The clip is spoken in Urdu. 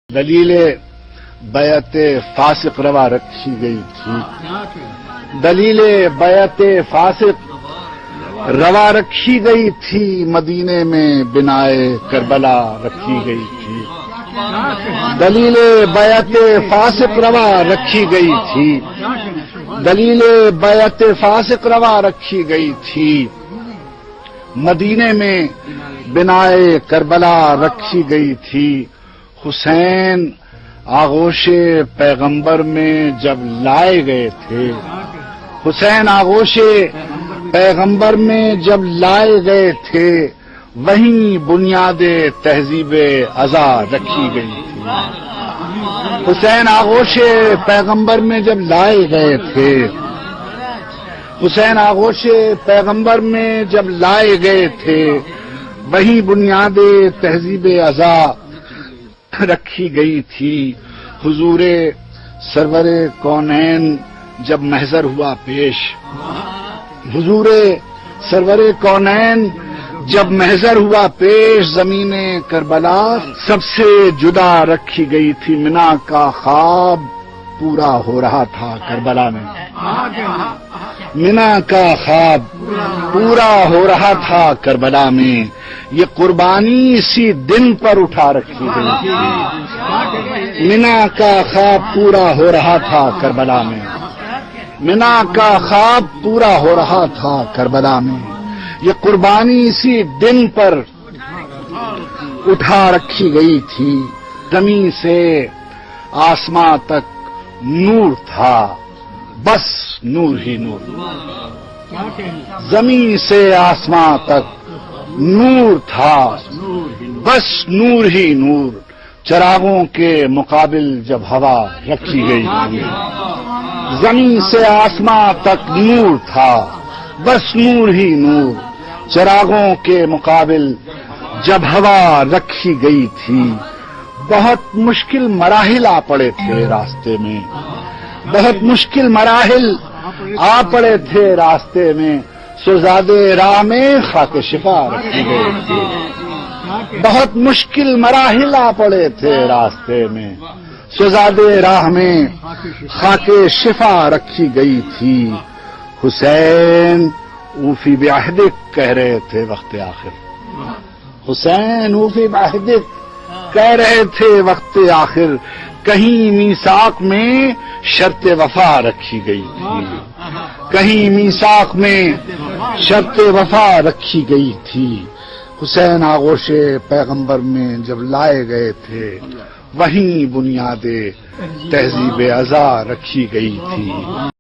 دلیل بیعت فاسق روا رکھی گئی تھی، دلیل بیعت فاسق روا رکھی گئی تھی، مدینے میں بنائے کربلا رکھی گئی تھی، دلیل بیعت فاسق روا رکھی گئی تھی، دلیل بیعت فاسق روا رکھی گئی تھی، مدینے میں بنائے کربلا رکھی گئی تھی۔ حسین آغوش پیغمبر میں جب لائے گئے تھے، حسین آغوش پیغمبر میں جب لائے گئے تھے، وہیں بنیاد تہذیب ازا رکھی گئی تھی۔ حسین آغوش پیغمبر میں جب لائے گئے تھے، حسین آغوش پیغمبر میں جب لائے گئے تھے، وہیں بنیاد تہذیب ازا رکھی گئی تھی۔ حضور سرور کونین جب محضر ہوا پیش، حضور سرور کونین جب محضر ہوا پیش، زمین کربلا سب سے جدا رکھی گئی تھی۔ منا کا خواب پورا ہو رہا تھا کربلا میں، منا کا خواب پورا ہو رہا تھا کربلا میں، یہ قربانی اسی دن پر اٹھا رکھی گئی تھی۔ منا کا خواب پورا ہو رہا تھا کربلا میں، منا کا خواب پورا ہو رہا تھا کربلا میں، یہ قربانی اسی دن پر اٹھا رکھی گئی تھی۔ زمین سے آسمان تک نور تھا، بس نور ہی نور، زمین سے آسمان تک نور تھا، بس نور ہی نور، چراغوں کے مقابل جب ہوا رکھی گئی تھی۔ زمین سے آسمان تک نور تھا، بس نور ہی نور، چراغوں کے مقابل جب ہوا رکھی گئی تھی۔ بہت مشکل مراحل آ پڑے تھے راستے میں، بہت مشکل مراحل آ پڑے تھے راستے میں، سوزاد راہ میں خاک شفا رکھی گئی تھی۔ بہت مشکل مراحل آ پڑے تھے راستے میں، سوزاد راہ میں خاک شفا رکھی گئی تھی۔ حسین اوفی بعہدک کہہ رہے تھے وقت آخر، حسین اوفی بعہدک کہہ رہے تھے وقت آخر، کہیں میثاق میں شرط وفا رکھی گئی تھی، کہیں میثاق میں شرط وفا رکھی گئی تھی۔ حسین آغوش پیغمبر میں جب لائے گئے تھے، وہیں بنیاد تہذیب ازا رکھی گئی تھی۔